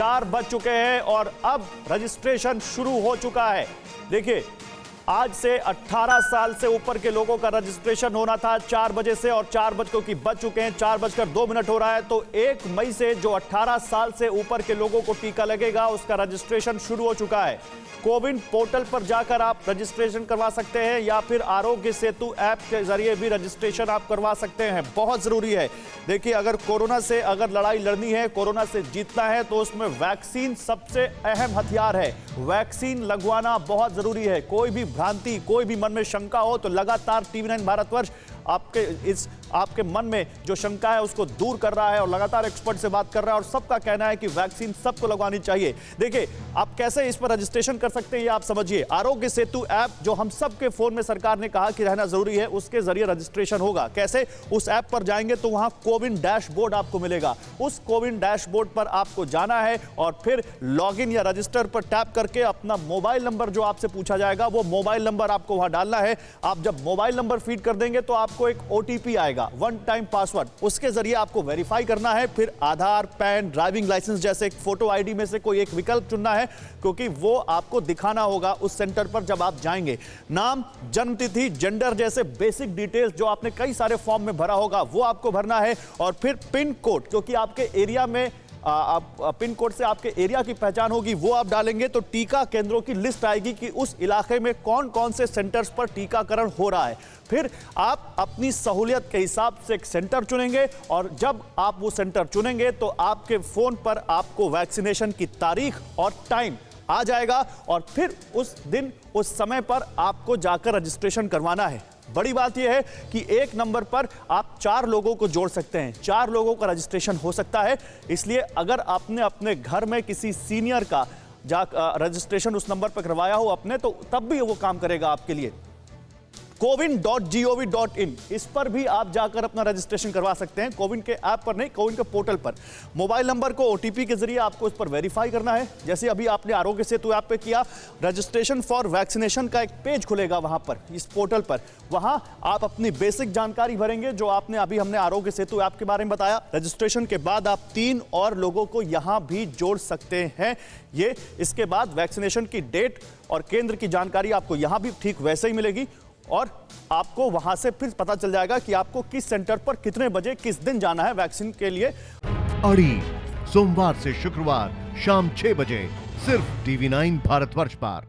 4 बज चुके हैं और अब रजिस्ट्रेशन शुरू हो चुका है। देखिए, आज से 18 साल से ऊपर के लोगों का रजिस्ट्रेशन होना था 4 बजे से, और 4 बज चुके हैं, 4:02 हो रहा है। तो 1 मई से जो 18 साल से ऊपर के लोगों को टीका लगेगा उसका रजिस्ट्रेशन शुरू हो चुका है। कोविन पोर्टल पर जाकर आप रजिस्ट्रेशन करवा सकते हैं या फिर आरोग्य सेतु ऐप के जरिए भी रजिस्ट्रेशन आप करवा सकते हैं। बहुत जरूरी है। देखिए, अगर कोरोना से अगर लड़ाई लड़नी है, कोरोना से जीतना है, तो उसमें वैक्सीन सबसे अहम हथियार है। वैक्सीन लगवाना बहुत जरूरी है। कोई भी भ्रांति, कोई भी मन में शंका हो तो लगातार टीवी9 भारतवर्ष आपके मन में जो शंका है उसको दूर कर रहा है और लगातार एक्सपर्ट से बात कर रहा है, और सबका कहना है कि वैक्सीन सबको लगवानी चाहिए। देखिए, आप कैसे इस पर रजिस्ट्रेशन कर सकते हैं ये आप समझिए। आरोग्य सेतु ऐप जो हम सबके फोन में सरकार ने कहा कि रहना जरूरी है, उसके जरिए रजिस्ट्रेशन होगा। कैसे? उस ऐप पर जाएंगे तो वहां कोविन डैशबोर्ड आपको मिलेगा। उस कोविन डैशबोर्ड पर आपको जाना है और फिर लॉगिन या रजिस्टर पर टैप करके अपना मोबाइल नंबर जो आपसे पूछा जाएगा वो मोबाइल नंबर आपको वहां डालना है। आप जब मोबाइल नंबर फीड कर देंगे तो आपको एक OTP आएगा, 1 टाइम पासवर्ड। उसके जरिए आपको वेरीफाई करना है। फिर आधार, पैन, ड्राइविंग लाइसेंस जैसे फोटो आईडी में से कोई एक विकल्प चुनना है, क्योंकि वो आपको दिखाना होगा उस सेंटर पर जब आप जाएंगे। नाम, जन्म तिथि, जेंडर जैसे बेसिक डिटेल्स जो आपने कई सारे फॉर्म में भरा होगा वो आपको भरना है। और फिर पिन कोड, क्योंकि आपके एरिया में पिन कोड से आपके एरिया की पहचान होगी, वो आप डालेंगे तो टीका केंद्रों की लिस्ट आएगी कि उस इलाके में कौन कौन से सेंटर्स पर टीकाकरण हो रहा है। फिर आप अपनी सहूलियत के हिसाब से एक सेंटर चुनेंगे, और जब आप वो सेंटर चुनेंगे तो आपके फोन पर आपको वैक्सीनेशन की तारीख और टाइम आ जाएगा, और फिर उस दिन उस समय पर आपको जाकर रजिस्ट्रेशन करवाना है। बड़ी बात यह है कि एक नंबर पर आप 4 लोगों को जोड़ सकते हैं, 4 लोगों का रजिस्ट्रेशन हो सकता है। इसलिए अगर आपने अपने घर में किसी सीनियर का रजिस्ट्रेशन उस नंबर पर करवाया हो अपने, तो तब भी वो काम करेगा आपके लिए। Cowin.gov.in, इस पर भी आप जाकर अपना रजिस्ट्रेशन करवा सकते हैं। कोविन के ऐप पर नहीं, कोविन के पोर्टल पर। मोबाइल नंबर को OTP के जरिए आपको इस पर वेरीफाई करना है। जैसे अभी आपने आरोग्य सेतु ऐप पे किया, रजिस्ट्रेशन फॉर वैक्सीनेशन का एक पेज खुलेगा वहां पर, इस पोर्टल पर। वहां आप अपनी बेसिक जानकारी भरेंगे जो हमने आरोग्य सेतु ऐप के बारे में बताया। रजिस्ट्रेशन के बाद आप 3 और लोगों को यहां भी जोड़ सकते हैं। इसके बाद वैक्सीनेशन की डेट और केंद्र की जानकारी आपको यहां भी ठीक वैसे ही मिलेगी, और आपको वहां से फिर पता चल जाएगा कि आपको किस सेंटर पर कितने बजे किस दिन जाना है वैक्सीन के लिए। अड़ी सोमवार से शुक्रवार शाम 6 बजे सिर्फ टीवी9 भारतवर्ष पर।